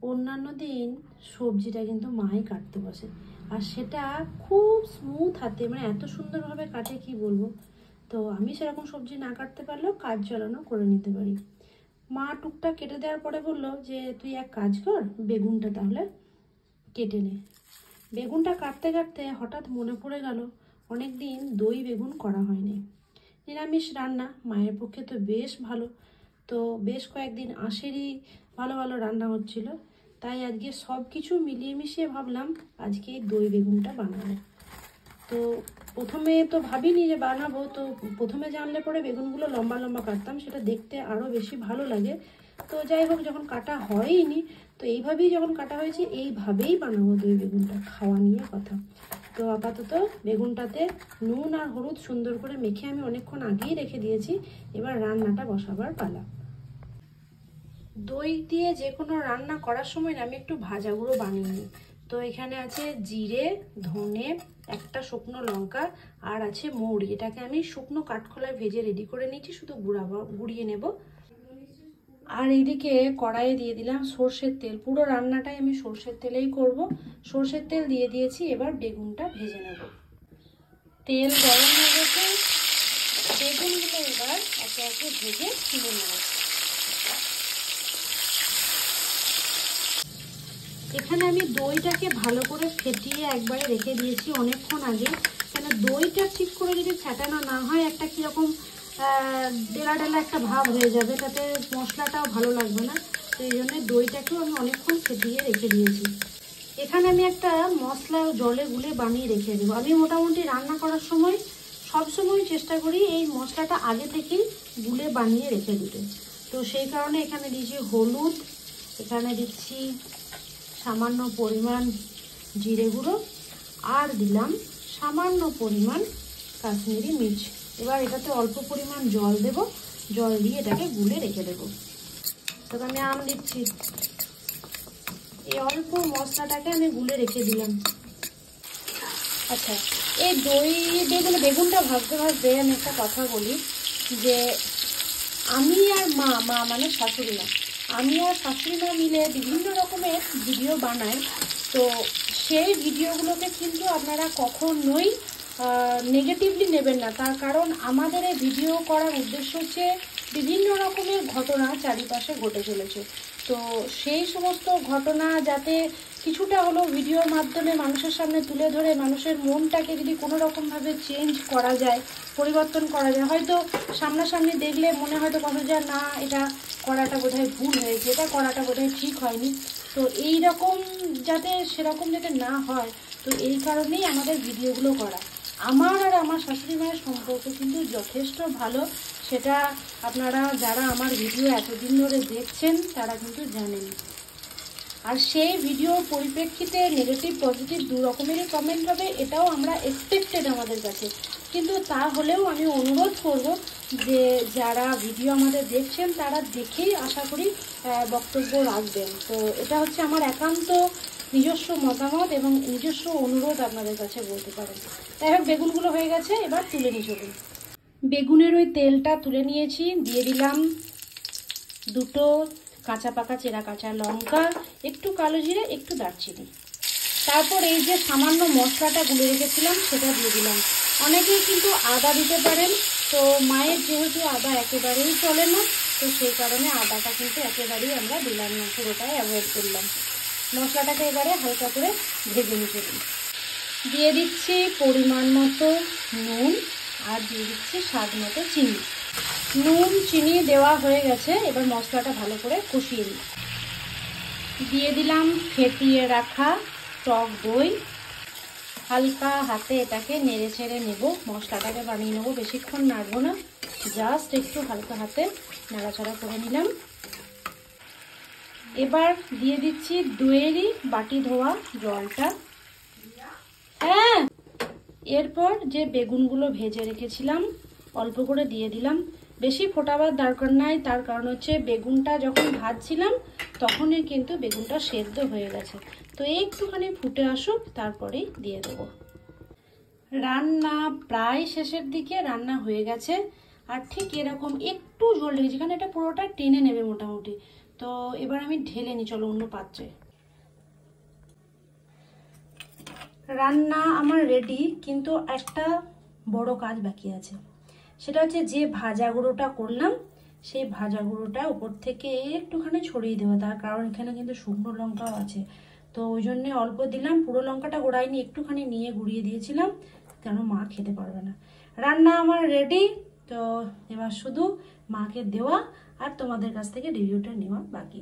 অন্যান্য দিন সবজিটা কিন্তু মাই কাটতে বসে, আর সেটা খুব স্মুথ হাতে, মানে এত সুন্দরভাবে কাটে কি বলবো। তো আমি সেরকম সবজি না কাটতে পারলেও কাজ চালানো করে নিতে পারি। মা টুকটাক কেটে দেওয়ার পরে বললো যে তুই এক কাজ কর, বেগুনটা তাহলে কেটে নে। বেগুনটা কাটতে কাটতে হঠাৎ মনে পড়ে গেল অনেক দিন দই বেগুন করা হয়নি। নিরামিষ রান্না মায়ের পক্ষে তো বেশ ভালো। তো বেশ কয়েকদিন আঁশেরই ভালো ভালো রান্না হচ্ছিল, তাই আজকে সব কিছু মিলিয়ে মিশিয়ে ভাবলাম আজকে এই দই বেগুনটা বানাবো। তো প্রথমে তো ভাবিনি যে বানাবো, তো প্রথমে জানলে পরে বেগুনগুলো লম্বা লম্বা কাটতাম, সেটা দেখতে আরও বেশি ভালো লাগে। তো যাই হোক, যখন কাটা হয়নি তো এইভাবেই যখন কাটা হয়েছে এইভাবেই বানাবো দই বেগুনটা, খাওয়া নিয়ে কথা। তো আপাতত বেগুনটাতে নুন আর হলুদ সুন্দর করে মেখে আমি অনেকক্ষণ আগেই রেখে দিয়েছি। এবার রান্নাটা বসাবার পালা। দই দিয়ে যে কোনো রান্না করার সময় আমি একটু ভাজা গুঁড়ো বানিয়ে নিই। তো এখানে আছে জিরে, ধনে, একটা শুকনো লঙ্কা আর আছে মৌরি। এটাকে আমি শুকনো কাঠখোলায় ভেজে রেডি করে নিচ্ছি, শুধু গুঁড়িয়ে নেব। আর এইদিকে কড়াইয়ে দিয়ে দিলাম সর্ষের তেল। পুরো রান্নাটাই আমি সর্ষের তেলেই করব। সর্ষের তেল দিয়ে দিয়েছি, এবার বেগুনটা ভেজে নেব। তেল গরম হয়ে গেছে, বেগুনগুলো এবার একে একে ভেজে তুলে নেব। এখানে আমি দইটাকে ভালো করে ফেটিয়ে একবারে রেখে দিয়েছি অনেকক্ষণ আগে, কেন দইটা ঠিক করে যদি ফেটানো না হয় একটা কীরকম ডেলা ডেলা একটা ভাব হয়ে যাবে, তাতে মশলাটাও ভালো লাগবে না। তো এই জন্য দইটাকেও আমি অনেকক্ষণ ফেটিয়ে রেখে দিয়েছি। এখানে আমি একটা মশলা জলে গুলে বানিয়ে রেখে দেবো। আমি মোটামুটি রান্না করার সময় সবসময় চেষ্টা করি এই মশলাটা আগে থেকেই গুলে বানিয়ে রেখে দিতে। তো সেই কারণে এখানে দিচ্ছি হলুদ, এখানে দিচ্ছি সামান্য পরিমাণ জিরে গুঁড়ো, আর দিলাম সামান্য পরিমাণ কাশ্মীরি মির্চ। এবার এটাতে অল্প পরিমাণ জল দেব, জল দিয়ে এটাকে গুলে রেখে দেবো। তবে আমি আম দিচ্ছি, এই অল্প মশলাটাকে আমি গুলে রেখে দিলাম। আচ্ছা, এই দই দিয়ে বেগুনটা ভাজতে ভাজতে আমি একটা কথা বলি, যে আমি আর মা মানে শাশুড়ি মা, আমি আর শাশুড়ি মা মিলে বিভিন্ন রকমের ভিডিও বানাই। তো সেই ভিডিওগুলোকে কিন্তু আপনারা কখনোই নেগেটিভলি নেবেন না। তার কারণ আমাদের এই ভিডিও করার উদ্দেশ্য হচ্ছে বিভিন্ন রকমের ঘটনা চারিপাশে ঘটে চলেছে। তো সেই সমস্ত ঘটনা যাতে কিছুটা হলেও ভিডিওর মাধ্যমে মানুষের সামনে তুলে ধরে মানুষের মনটাকে যদি কোনো রকমভাবে চেঞ্জ করা যায়, পরিবর্তন করা যায়। হয়তো সামনাসামনি দেখলে মনে হয়তো কথা যায় না, এটা করাটা বোধহয় ভুল হয়েছে, এটা করাটা বোধহয় ঠিক হয়নি। তো এই রকম যাতে সেরকম যাতে না হয়, তো এই কারণেই আমাদের ভিডিওগুলো করা। আমার আর আমার শাশুড়ি মায়ের সম্পর্ক কিন্তু যথেষ্ট ভালো, সেটা আপনারা যারা আমার ভিডিও এতদিন ধরে দেখছেন তারা কিন্তু জানেন। আর সেই ভিডিওর পরিপ্রেক্ষিতে নেগেটিভ পজিটিভ দু রকমেরই কমেন্ট হবে, এটাও আমরা এক্সপেক্টেড আমাদের কাছে। কিন্তু তা হলেও আমি অনুরোধ করব যে যারা ভিডিও আমাদের দেখছেন তারা দেখেই আশা করি বক্তব্য রাখবেন। তো এটা হচ্ছে আমার একান্ত নিজস্ব মতামত এবং নিজস্ব অনুরোধ আপনাদের কাছে বলতে পারেন। তাই হোক, বেগুনগুলো হয়ে গেছে, এবার তুলে নিয়ে চলুন। বেগুনের ওই তেলটা তুলে নিয়েছি, দিয়ে দিলাম দুটো কাঁচা পাকা চেরা কাঁচা লঙ্কা, একটু কালো জিরে, একটু দারচিনি। তারপর এই যে সামান্য মশলাটা গুলে রেখেছিলাম সেটা দিয়ে দিলাম। অনেকেই কিন্তু আদা দিতে পারেন, তো মায়ের যেহেতু আদা একেবারেই চলে না, তো সেই কারণে আদাটা কিন্তু একেবারেই আমরা দিলাম না, পুরোটাই অ্যাভয়েড করলাম। মশলাটাকে এবারে হালকা করে ভেজে নিতে দিই। দিয়ে দিচ্ছি পরিমাণ মতো নুন, আর দিয়ে দিচ্ছি স্বাদ মতো চিনি। নুন চিনি দেওয়া হয়ে গেছে, এবার মশলাটা ভালো করে কষিয়ে নিই। দিয়ে দিলাম ফেটিয়ে রাখা টক দই। হালকা হাতে এটাকে নেড়ে ছেড়ে নেব, মশলাটাকে বানিয়ে নেবো, বেশিক্ষণ নাড়বো না, জাস্ট একটু হালকা হাতে নাড়াচাড়া করে নিলাম। এবার দিয়ে দিচ্ছি দইয়েরই বাটি ধোয়া জলটা। হ্যাঁ, এরপর যে বেগুনগুলো ভেজে রেখেছিলাম অল্প করে দিয়ে দিলাম। বেশি ফোটাবার দরকার নাই, তার কারণ হচ্ছে বেগুনটা যখন ভাজছিলাম তখনই কিন্তু বেগুনটা সেদ্ধ হয়ে গেছে। তো একটুখানি ফুটে আসুক, তারপরেই দিয়ে দেবো। রান্না প্রায় শেষের দিকে, রান্না হয়ে গেছে। আর ঠিক এরকম একটু ঝোল রেখেছি, কারণ এটা পুরোটা টেনে নেবে মোটামুটি। তো এবার আমি ঢেলে নিই, চলো অন্য পাত্রে। রান্না আমার রেডি, কিন্তু একটা বড় কাজ বাকি আছে। সেটা হচ্ছে যে ভাজা গুঁড়োটা করলাম, সেই ভাজা গুঁড়োটা উপর থেকে একটুখানি ছড়িয়ে দেবো। তার কারণ এখানে কিন্তু শুকনো লঙ্কাও আছে, তো ওই জন্যে অল্প দিলাম। পুরো লঙ্কাটা গোড়াইনি, একটুখানি নিয়ে গুঁড়িয়ে দিয়েছিলাম, কেন মা খেতে পারবে না। রান্না আমার রেডি, তো এবার শুধু মাকে দেওয়া আর তোমাদের কাছ থেকে রিভিউটা নেওয়া বাকি।